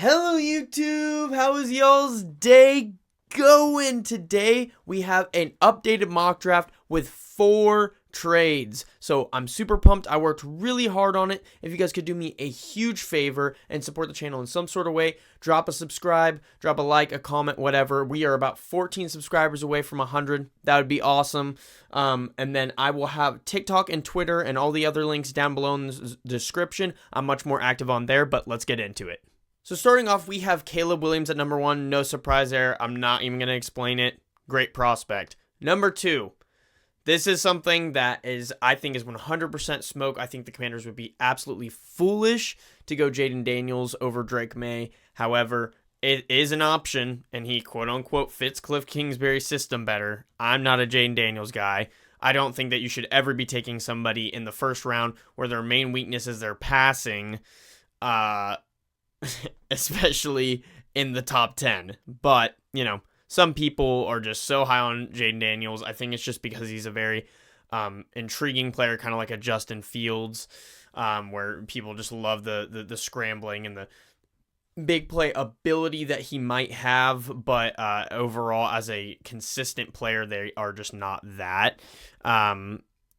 Hello YouTube, how is y'all's day going? Today we have an updated mock draft with 4 trades. So I'm super pumped. I worked really hard on it. If you guys could do me a huge favor and support the channel in some sort of way, drop a subscribe, drop a like, a comment, whatever. We are about 14 subscribers away from 100. That would be awesome. And then I will have TikTok and Twitter and all the other links down below in the description. I'm much more active on there, but let's get into it. So starting off, we have Caleb Williams at number 1. No surprise there. I'm not even going to explain it. Great prospect. Number 2. This is something that I think is 100% smoke. I think the Commanders would be absolutely foolish to go Jaden Daniels over Drake May. However, it is an option, and he quote-unquote fits Cliff Kingsbury's system better. I'm not a Jaden Daniels guy. I don't think that you should ever be taking somebody in the first round where their main weakness is their passing. Especially in the top 10. But, some people are just so high on Jaden Daniels. I think it's just because he's a very intriguing player, kind of like a Justin Fields, where people just love the scrambling and the big play ability that he might have. But overall, as a consistent player, they are just not that.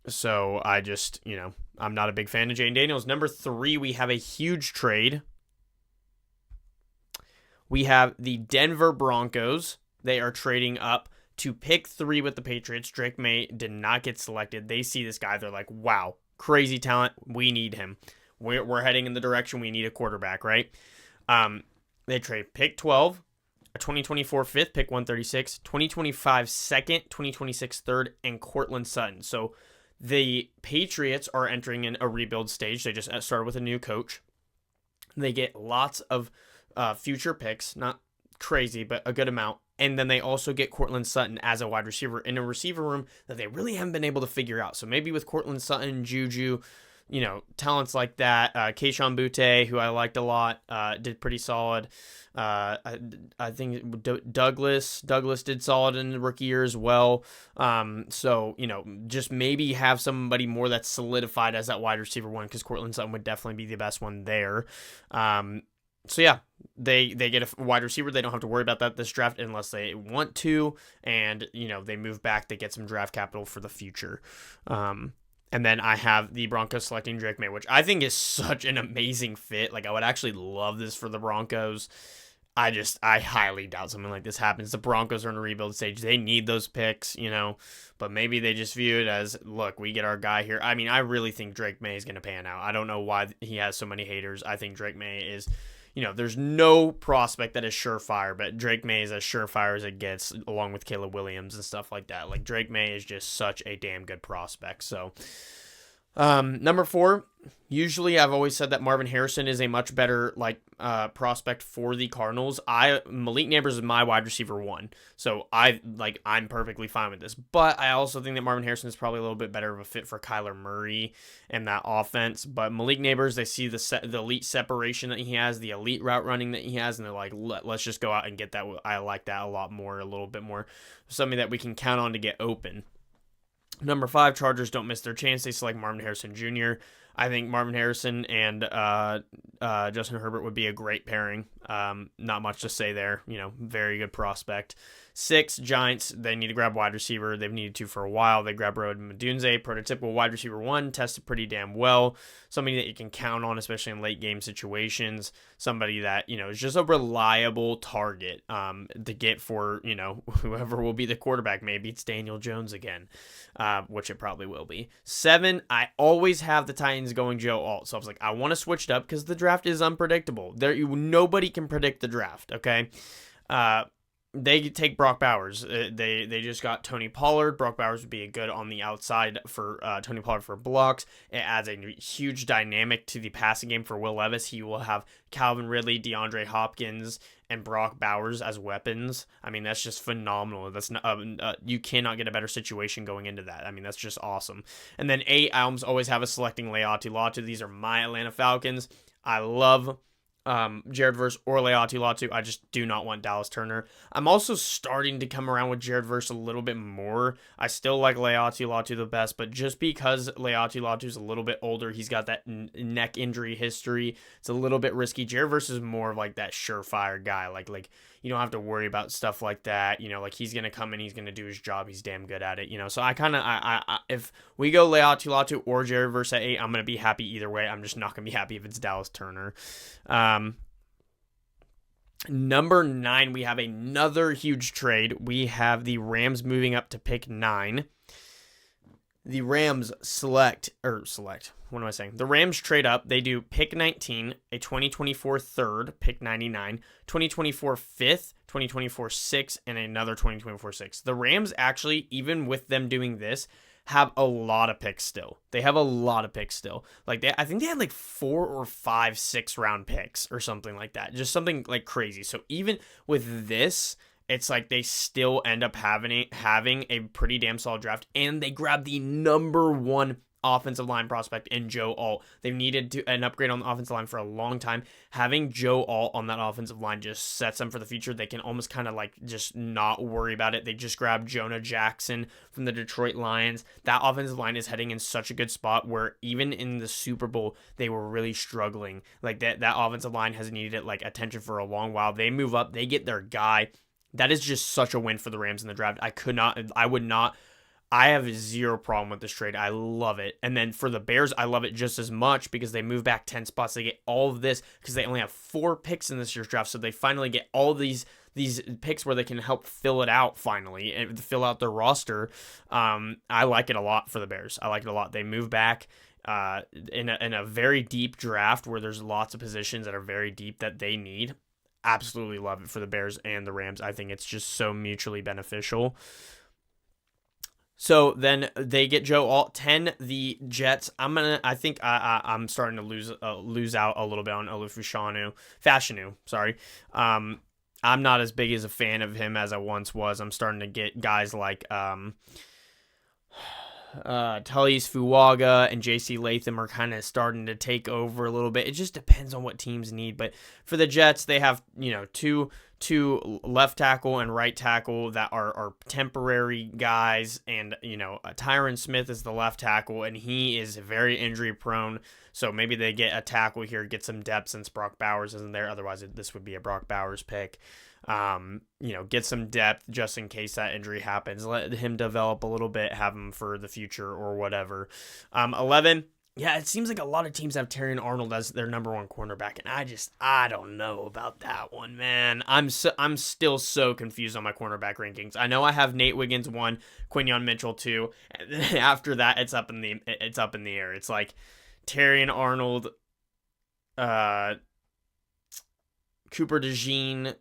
So I just, I'm not a big fan of Jaden Daniels. Number 3, we have a huge trade. We have the Denver Broncos. They are trading up to pick 3 with the Patriots. Drake May did not get selected. They see this guy. They're like, wow, crazy talent. We need him. We're heading in the direction we need a quarterback, right? They trade pick 12, a 2024 5th, pick 136, 2025 2nd, 2026 3rd, and Cortland Sutton. So the Patriots are entering in a rebuild stage. They just started with a new coach. They get lots of future picks, not crazy, but a good amount. And then they also get Cortland Sutton as a wide receiver in a receiver room that they really haven't been able to figure out. So maybe with Cortland Sutton, Juju, talents like that, Kayshon Boutte, who I liked a lot, did pretty solid. I think Douglas did solid in the rookie year as well. So, just maybe have somebody more that's solidified as that wide receiver one, because Cortland Sutton would definitely be the best one there. So yeah, they get a wide receiver. They don't have to worry about that this draft unless they want to, and they move back. They get some draft capital for the future. And then I have the Broncos selecting Drake May, which I think is such an amazing fit. Like, I would actually love this for the Broncos. I highly doubt something like this happens. The Broncos are in a rebuild stage. They need those picks, but maybe they just view it as, look, we get our guy here. I mean, I really think Drake May is going to pan out. I don't know why he has so many haters. I think Drake May is, there's no prospect that is surefire, but Drake May is as surefire as it gets, along with Caleb Williams and stuff like that. Like, Drake May is just such a damn good prospect. So, number 4, usually I've always said that Marvin Harrison is a much better prospect for the Cardinals. Malik Nabers is my wide receiver 1, so I'm perfectly fine with this. But I also think that Marvin Harrison is probably a little bit better of a fit for Kyler Murray and that offense. But Malik Nabers, they see the elite separation that he has, the elite route running that he has, and they're like, let's just go out and get that. I like that a lot more, a little bit more, something that we can count on to get open. Number 5, Chargers don't miss their chance. They select Marvin Harrison Jr. I think Marvin Harrison and Justin Herbert would be a great pairing. Not much to say there. Very good prospect. 6, Giants, they need to grab wide receiver. They've needed to for a while. They grab Road Madunze, prototypical wide receiver 1, tested pretty damn well. Somebody that you can count on, especially in late game situations. Somebody that, is just a reliable target to get for, whoever will be the quarterback. Maybe it's Daniel Jones again, which it probably will be. 7, I always have the Titans going Joe Alt. So I was like, I want to switch it up because the draft is unpredictable. Nobody can predict the draft, okay? They take Brock Bowers. They just got Tony Pollard. Brock Bowers would be a good on the outside for Tony Pollard for blocks. It adds a huge dynamic to the passing game for Will Levis. He will have Calvin Ridley, DeAndre Hopkins, and Brock Bowers as weapons. I mean, that's just phenomenal. That's not, you cannot get a better situation going into that. I mean, that's just awesome. And then 8, I always have a selecting Leatu Latu. These are my Atlanta Falcons. I love Jared Verse or Leatu Latu. I just do not want Dallas Turner. I'm also starting to come around with Jared Verse a little bit more. I still like Leatu Latu the best, but just because Leatu Latu is a little bit older, he's got that neck injury history. It's a little bit risky. Jared Verse is more of like that surefire guy. Like you don't have to worry about stuff like that. Like he's gonna come in, he's gonna do his job. He's damn good at it. So I if we go Leatu Latu or Jared Verse at 8, I'm gonna be happy either way. I'm just not gonna be happy if it's Dallas Turner. Number 9, we have another huge trade. We have the Rams moving up to pick 9. The Rams select. What am I saying? The Rams trade up. They do pick 19, a 2024 third, pick 99, 2024 fifth, 2024 sixth, and another 2024 sixth. The Rams actually, even with them doing this, have a lot of picks still. They have a lot of picks still. I think they had like 4 or 5 6-round picks or something like that. Just something like crazy. So even with this, it's like they still end up having a pretty damn solid draft, and they grab the number 1 offensive line prospect in Joe Alt. They've needed an upgrade on the offensive line for a long time. Having Joe Alt on that offensive line just sets them for the future. They can almost kind of like just not worry about it. They just grabbed Jonah Jackson from the Detroit Lions. That offensive line is heading in such a good spot where even in the Super Bowl, they were really struggling. Like that offensive line has needed like attention for a long while. They move up, they get their guy. That is just such a win for the Rams in the draft. I have zero problem with this trade. I love it. And then for the Bears, I love it just as much because they move back 10 spots. They get all of this because they only have 4 picks in this year's draft. So they finally get all these picks where they can help fill it out finally and fill out their roster. I like it a lot for the Bears. I like it a lot. They move back in a very deep draft where there's lots of positions that are very deep that they need. Absolutely love it for the Bears and the Rams. I think it's just so mutually beneficial. So then they get Joe Alt. 10, the Jets. I'm starting to lose out a little bit on Fashanu. Sorry. I'm not as big as a fan of him as I once was. I'm starting to get guys like Tully's Fuaga and JC Latham are kind of starting to take over a little bit. It just depends on what teams need. But for the Jets, they have two left tackle and right tackle that are temporary guys, and Tyron Smith is the left tackle, and he is very injury prone. So maybe they get a tackle here, get some depth since Brock Bowers isn't there. Otherwise, this would be a Brock Bowers pick. Get some depth just in case that injury happens. Let him develop a little bit, have him for the future or whatever. 11. Yeah, it seems like a lot of teams have Terrion Arnold as their number 1 cornerback, and I don't know about that one, man. I'm still so confused on my cornerback rankings. I know I have Nate Wiggins 1, Quinyon Mitchell 2, and then after that it's up in the air. It's like Terrion Arnold, Cooper DeJean,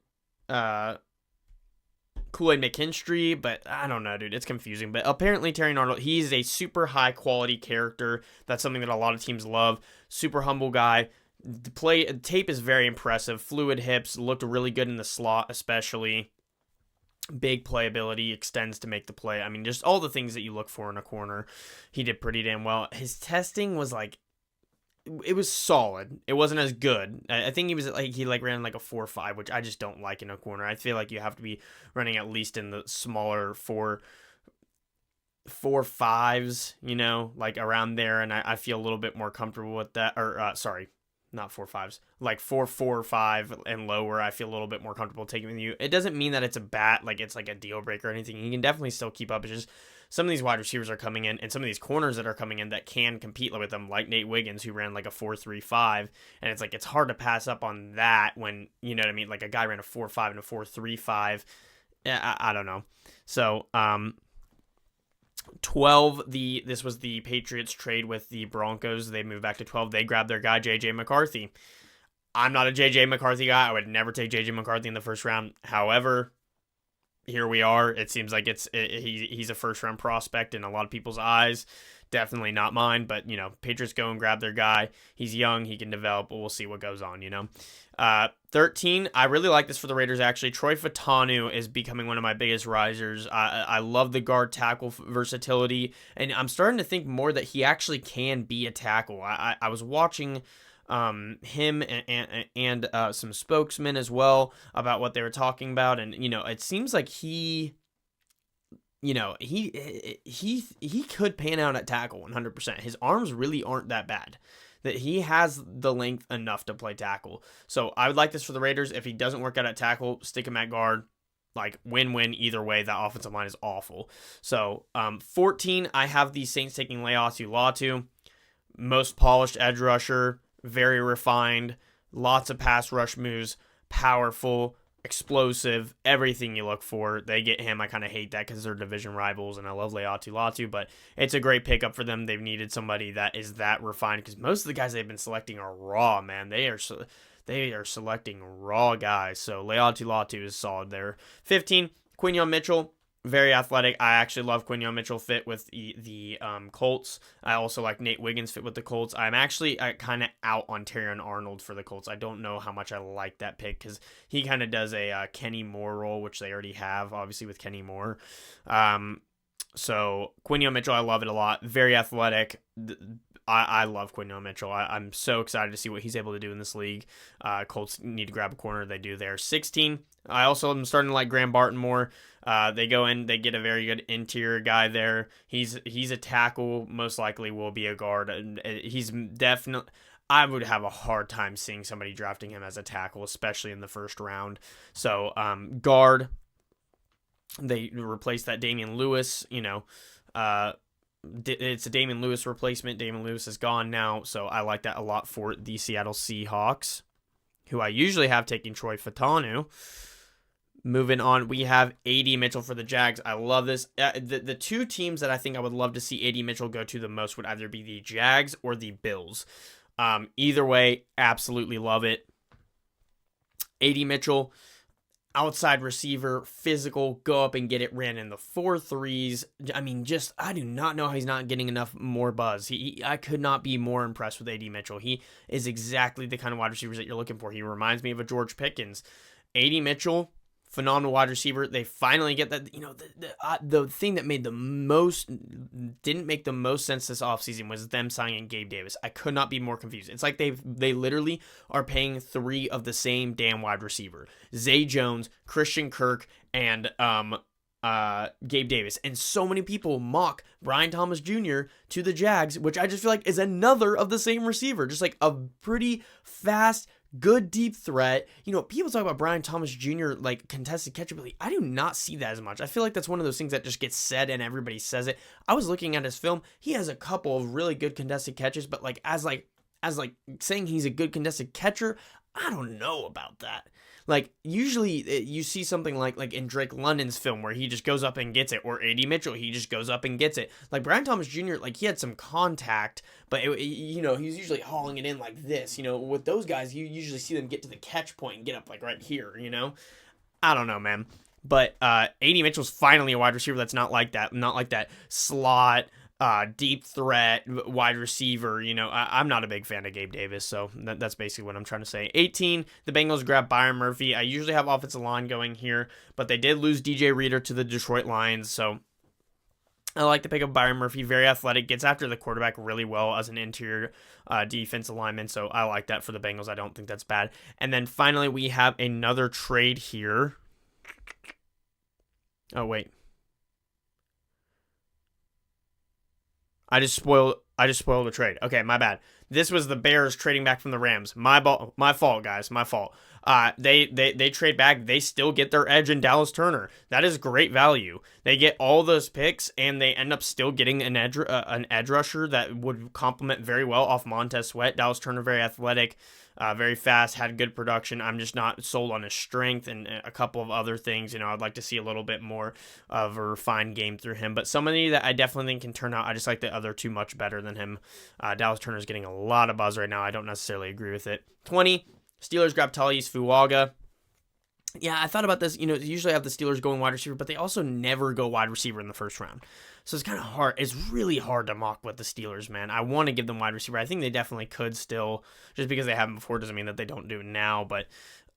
Kool-Aid McKinstry, but I don't know, dude. It's confusing. But apparently Terrion Arnold, he's a super high quality character. That's something that a lot of teams love. Super humble guy. The tape is very impressive. Fluid hips, looked really good in the slot, especially. Big playability, extends to make the play. I mean, just all the things that you look for in a corner. He did pretty damn well. His testing was it was solid. It wasn't as good. I think he ran like a 4.5, which I just don't like in a corner. I feel like you have to be running at least in the smaller 4.5s, like around there. And I feel a little bit more comfortable with that. Or sorry, not 4.5s, like 4.45 and lower. I feel a little bit more comfortable taking with you. It doesn't mean that it's it's like a deal breaker or anything. You can definitely still keep up. It's just some of these wide receivers are coming in, and some of these corners that are coming in that can compete with them, like Nate Wiggins, who ran like a 4.35, and it's like it's hard to pass up on that when, you know what I mean, like a guy ran a 4.5 and a 4.35. I don't know. So 12, this was the Patriots trade with the Broncos. They moved back to 12. They grabbed their guy, J.J. McCarthy. I'm not a J.J. McCarthy guy. I would never take J.J. McCarthy in the first round. However, here we are. It seems like he's a first-round prospect in a lot of people's eyes. Definitely not mine, but, Patriots go and grab their guy. He's young. He can develop. We'll see what goes on, 13, I really like this for the Raiders, actually. Troy Fautanu is becoming one of my biggest risers. I love the guard tackle versatility, and I'm starting to think more that he actually can be a tackle. I was watching him and some spokesmen as well about what they were talking about. And, it seems like he could pan out at tackle 100%. His arms really aren't that bad. That he has the length enough to play tackle. So I would like this for the Raiders. If he doesn't work out at tackle, stick him at guard. Like, win-win either way. That offensive line is awful. So 14, I have the Saints taking Leatu Latu. Most polished edge rusher, very refined, lots of pass rush moves, powerful, explosive, everything you look for. They get him. I kind of hate that because they're division rivals, and I love Leatu Latu, but it's a great pickup for them. They've needed somebody that is that refined because most of the guys they've been selecting are raw, man. They are selecting raw guys, so Leatu Latu is solid there. 15, Quinyon Mitchell. Very athletic. I actually love Quinyon Mitchell fit with the Colts. I also like Nate Wiggins fit with the Colts. I'm actually kind of out on Terrion Arnold for the Colts. I don't know how much I like that pick because he kind of does a Kenny Moore role, which they already have, obviously, with Kenny Moore. So Quinyon Mitchell, I love it a lot. Very athletic. I love Quinyon Mitchell. I'm so excited to see what he's able to do in this league. Colts need to grab a corner. They do there. 16, I also am starting to like Graham Barton more. They go in, they get a very good interior guy there. He's a tackle, most likely will be a guard. He's definitely, I would have a hard time seeing somebody drafting him as a tackle, especially in the first round. So guard, they replace that Damian Lewis, it's a Damian Lewis replacement. Damian Lewis is gone now, so I like that a lot for the Seattle Seahawks, who I usually have taking Troy Fautanu. Moving on, we have A.D. Mitchell for the Jags. I love this. The two teams that I think I would love to see A.D. Mitchell go to the most would either be the Jags or the Bills. Either way, absolutely love it. A.D. Mitchell, outside receiver, physical, go up and get it, ran in the 4.3s. I mean, I do not know how he's not getting enough more buzz. I could not be more impressed with A.D. Mitchell. He is exactly the kind of wide receivers that you're looking for. He reminds me of a George Pickens. A.D. Mitchell, phenomenal wide receiver. They finally get that. The thing that didn't make the most sense this offseason was them signing Gabe Davis. I could not be more confused. It's like they literally are paying 3 of the same damn wide receiver: Zay Jones, Christian Kirk, and Gabe Davis. And so many people mock Brian Thomas Jr. to the Jags, which I just feel like is another of the same receiver, just like a pretty fast, good deep threat. People talk about Brian Thomas Jr. like contested catchability. I do not see that as much. I feel like that's one of those things that just gets said and everybody says it. I was looking at his film. He has a couple of really good contested catches, but as saying he's a good contested catcher, I don't know about that. Like, usually you see something like in Drake London's film where he just goes up and gets it, or A.D. Mitchell, he just goes up and gets it. Like, Brian Thomas Jr., like, he had some contact, but, he's usually hauling it in like this. With those guys, you usually see them get to the catch point and get up, like, right here, I don't know, man. But A.D. Mitchell's finally a wide receiver that's not like that slot, deep threat wide receiver. I'm not a big fan of Gabe Davis, so that's basically what I'm trying to say. 18, the Bengals grab Byron Murphy. I usually have offensive line going here, but they did lose DJ Reader to the Detroit Lions, so I like to pick up Byron Murphy. Very athletic, gets after the quarterback really well as an interior defensive lineman, so I like that for the Bengals. I don't think that's bad. And then finally, we have another trade here. Oh, wait. I just spoiled a trade. Okay, my bad. This was the Bears trading back from the Rams. My fault, guys. My fault. They trade back. They still get their edge in Dallas Turner. That is great value. They get all those picks, and they end up still getting an edge rusher that would complement very well off Montez Sweat. Dallas Turner, very athletic, very fast, had good production. I'm just not sold on his strength and a couple of other things. I'd like to see a little bit more of a refined game through him. But somebody that I definitely think can turn out. I just like the other two much better than him. Dallas Turner is getting a lot of buzz right now. I don't necessarily agree with it. 20, Steelers grab Tallis Fuaga. Yeah, I thought about this. They usually have the Steelers going wide receiver, but they also never go wide receiver in the first round. So it's kind of hard. It's really hard to mock with the Steelers, man. I want to give them wide receiver. I think they definitely could still. Just because they haven't before doesn't mean that they don't do it now. But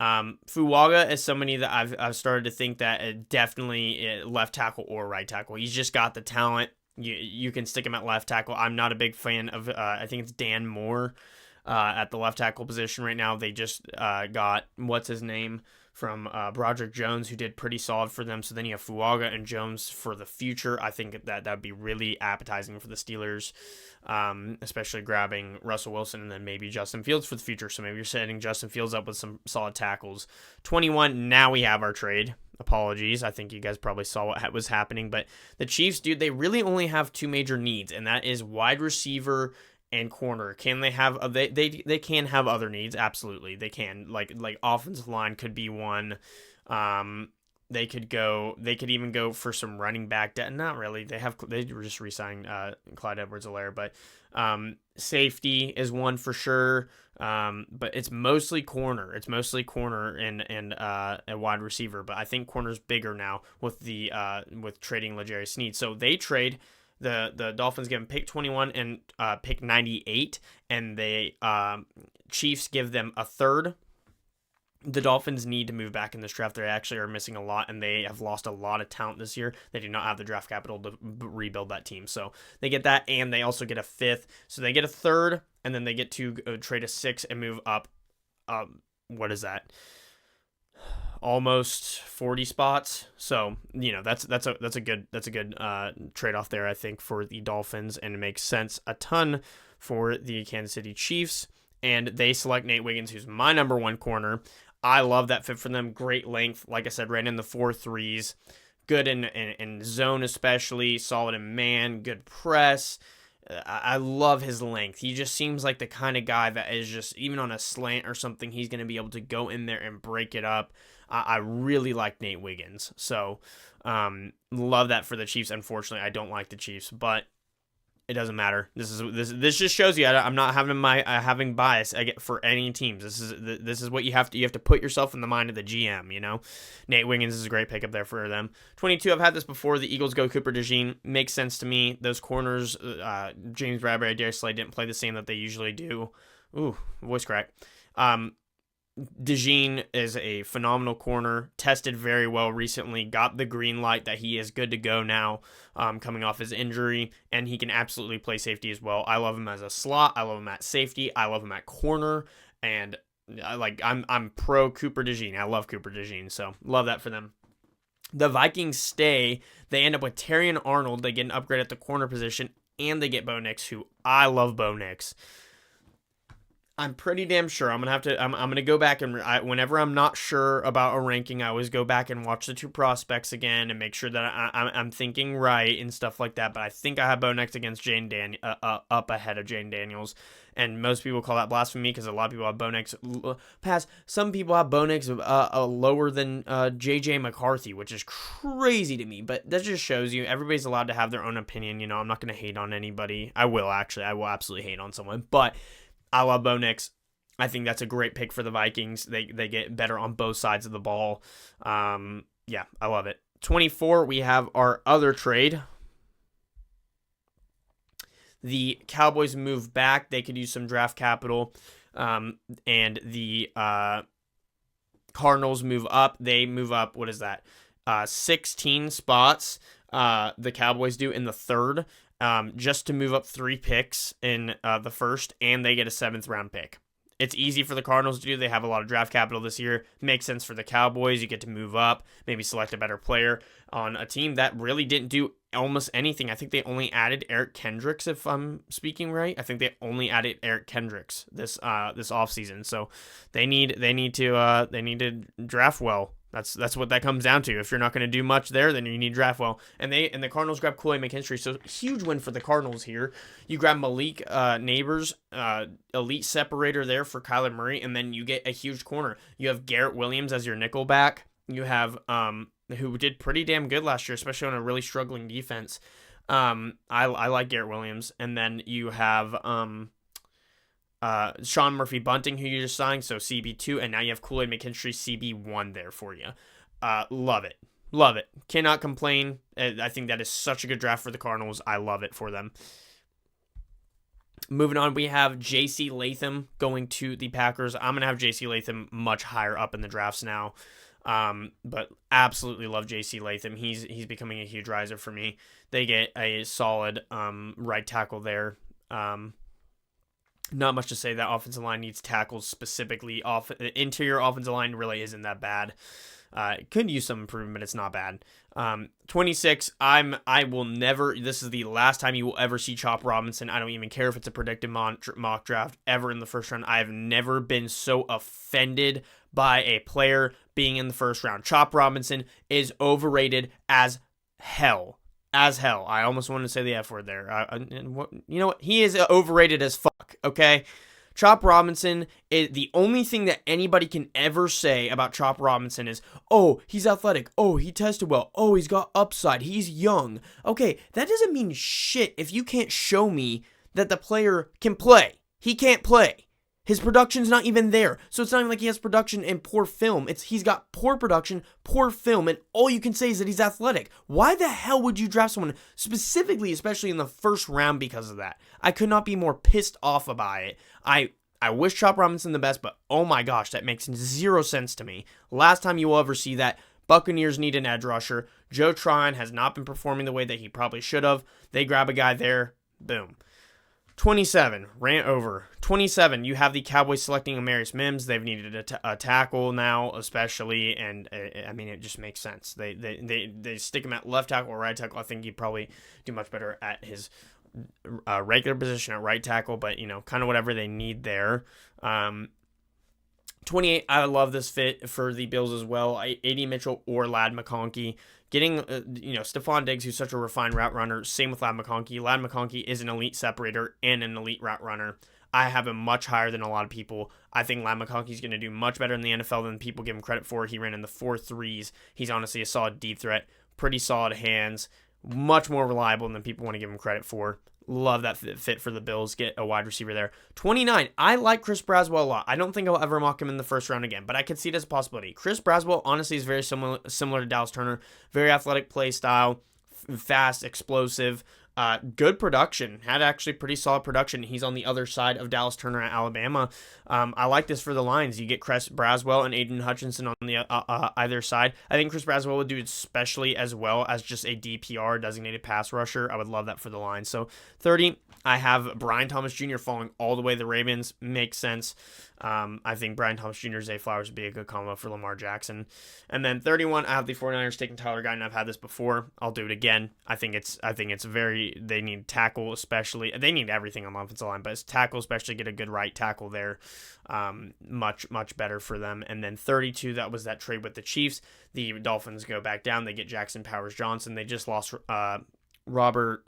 Fuaga is somebody that I've started to think that definitely left tackle or right tackle. He's just got the talent. You can stick him at left tackle. I'm not a big fan of, I think it's Dan Moore. at the left tackle position right now. They just got, what's his name, from Broderick Jones, who did pretty solid for them. So then you have Fuaga and Jones for the future. I think that would be really appetizing for the Steelers, especially grabbing Russell Wilson and then maybe Justin Fields for the future. So maybe you're setting Justin Fields up with some solid tackles. 21, now we have our trade. Apologies. I think you guys probably saw what was happening. But the Chiefs, dude, they really only have two major needs, and that is wide receiver and corner. Can they have they can have other needs? Absolutely, they can. Like offensive line could be one. They could even go for some running back. Not really. They were just re-signing Clyde Edwards-Helaire, but safety is one for sure. But it's mostly corner. It's mostly corner and a wide receiver. But I think corner's bigger now with with trading L'Jarius Sneed. So they trade. The Dolphins give them pick 21 and pick 98, and the Chiefs give them a third. The Dolphins need to move back in this draft. They actually are missing a lot, and they have lost a lot of talent this year. They do not have the draft capital to rebuild that team. So they get that, and they also get a fifth. So they get a third, and then they get to trade a six and move up. What is that? Almost 40 spots. So, that's a good trade-off there, I think, for the Dolphins, and it makes sense a ton for the Kansas City Chiefs. And they select Nate Wiggins, who's my number one corner. I love that fit for them. Great length. Like I said, right in the 4.3s. Good in zone, especially. Solid in man. Good press. I love his length. He just seems like the kind of guy that is just, even on a slant or something, he's going to be able to go in there and break it up. I really like Nate Wiggins. So, love that for the Chiefs. Unfortunately, I don't like the Chiefs, but it doesn't matter. This just shows you I'm not having bias for any teams. This is what you have to put yourself in the mind of the GM. Nate Wiggins is a great pickup there for them. 22, I've had this before. The Eagles go Cooper DeJean. Makes sense to me. Those corners, James Bradbury, Darius Slay didn't play the same that they usually do. Ooh, voice crack. DeJean is a phenomenal corner, tested very well recently, got the green light that he is good to go now, coming off his injury, and he can absolutely play safety as well. I love him as a slot. I love him at safety. I love him at corner, and I'm pro Cooper DeJean. I love Cooper DeJean, so love that for them. The Vikings stay. They end up with Terrion Arnold. They get an upgrade at the corner position, and they get Bo Nix, who I love Bo Nix. I'm pretty damn sure I'm gonna go back and whenever I'm not sure about a ranking, I always go back and watch the two prospects again and make sure that I'm thinking right and stuff like that. But I think I have Bo Nix against up ahead of Jane Daniels, and most people call that blasphemy because a lot of people have Bo Nix past. Some people have Bo Nix lower than JJ McCarthy, which is crazy to me. But that just shows you everybody's allowed to have their own opinion. I'm not gonna hate on anybody. I will absolutely hate on someone, but I love Bo Nix. I think that's a great pick for the Vikings. They get better on both sides of the ball. Yeah, I love it. 24, we have our other trade. The Cowboys move back. They could use some draft capital. And the Cardinals move up. They move up, what is that? 16 spots. The Cowboys do in the third. Just to move up 3 picks in the first, and they get a 7th round pick. It's easy for the Cardinals to do. They have a lot of draft capital this year. Makes sense for the Cowboys. You get to move up, maybe select a better player on a team that really didn't do almost anything. I think they only added Eric Kendricks, if I'm speaking right. I think they only added Eric Kendricks this offseason. So they need to draft well. That's what that comes down to. If you're not going to do much there, then you need draft well. And the Cardinals grab Kool-Aid McKinstry. So huge win for the Cardinals here. You grab Malik Neighbors, elite separator there for Kyler Murray, and then you get a huge corner. You have Garrett Williams as your nickel back. You have who did pretty damn good last year, especially on a really struggling defense. I like Garrett Williams, and then you have Sean Murphy Bunting, who you just signed, so CB2, and now you have Kool-Aid McKinstry CB1 there for you. Love it. Love it. Cannot complain. I think that is such a good draft for the Cardinals. I love it for them. Moving on, we have J.C. Latham going to the Packers. I'm going to have J.C. Latham much higher up in the drafts now. But absolutely love J.C. Latham. He's becoming a huge riser for me. They get a solid right tackle there. Not much to say. That offensive line needs tackles specifically. The interior offensive line really isn't that bad. Could use some improvement, but it's not bad. 26. I will never. This is the last time you will ever see Chop Robinson. I don't even care if it's a predicted mock draft ever in the first round. I have never been so offended by a player being in the first round. Chop Robinson is overrated as hell. As hell. I almost wanted to say the F word there. You know what? He is overrated as fuck, okay? Chop Robinson, the only thing that anybody can ever say about Chop Robinson is, oh, he's athletic. Oh, he tested well. Oh, he's got upside. He's young. Okay, that doesn't mean shit if you can't show me that the player can play. He can't play. His production's not even there. So it's not even like he has production and poor film. He's got poor production, poor film, and all you can say is that he's athletic. Why the hell would you draft someone specifically, especially in the first round, because of that? I could not be more pissed off about it. I wish Chop Robinson the best, but oh my gosh, that makes zero sense to me. Last time you will ever see that. Buccaneers need an edge rusher. Joe Tryon has not been performing the way that he probably should have. They grab a guy there. Boom. 27, ran over. 27, you have the Cowboys selecting Amarius Mims. They've needed a tackle now, especially, and I mean, it just makes sense. They stick him at left tackle or right tackle. I think he'd probably do much better at his regular position at right tackle, but, you know, kind of whatever they need there. 28, I love this fit for the Bills as well. A.D. Mitchell or Ladd McConkey. Getting, Stephon Diggs, who's such a refined route runner. Same with Ladd McConkey. Ladd McConkey is an elite separator and an elite route runner. I have him much higher than a lot of people. I think Ladd McConkey's going to do much better in the NFL than people give him credit for. He ran in the 4.3s. He's honestly a solid deep threat. Pretty solid hands. Much more reliable than people want to give him credit for. Love that fit for the Bills. Get a wide receiver there. 29, I like Chris Braswell a lot. I don't think I'll ever mock him in the first round again, but I could see it as a possibility. Chris Braswell, honestly, is very similar to Dallas Turner. Very athletic play style, fast, explosive, good production. Had actually pretty solid production. He's on the other side of Dallas Turner at Alabama. I like this for the Lions. You get Chris Braswell and Aiden Hutchinson on the either side. I think Chris Braswell would do especially as well as just a DPR, designated pass rusher. I would love that for the Lions. So 30, I have Brian Thomas Jr. falling all the way to the Ravens. Makes sense. I think Brian Thomas Jr. Zay Flowers would be a good combo for Lamar Jackson. And then 31, I have the 49ers taking Tyler Guyton. I've had this before. I'll do it again. I think it's they need tackle, especially. They need everything on the offensive line, but it's tackle, especially get a good right tackle there. Much better for them. And then 32, that was that trade with the Chiefs. The Dolphins go back down. They get Jackson Powers Johnson. They just lost Robert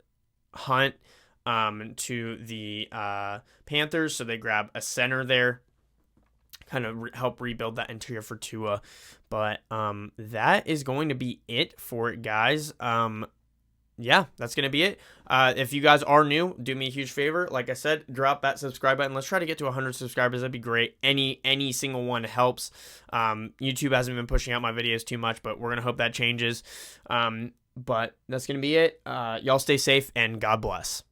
Hunt to the Panthers, so they grab a center there, kind of help rebuild that interior for Tua. But that is going to be it for it, guys. Yeah, that's going to be it. If you guys are new, do me a huge favor. Like I said, drop that subscribe button. Let's try to get to 100 subscribers. That'd be great. Any single one helps. YouTube hasn't been pushing out my videos too much, but we're going to hope that changes. But that's going to be it. Y'all stay safe and God bless.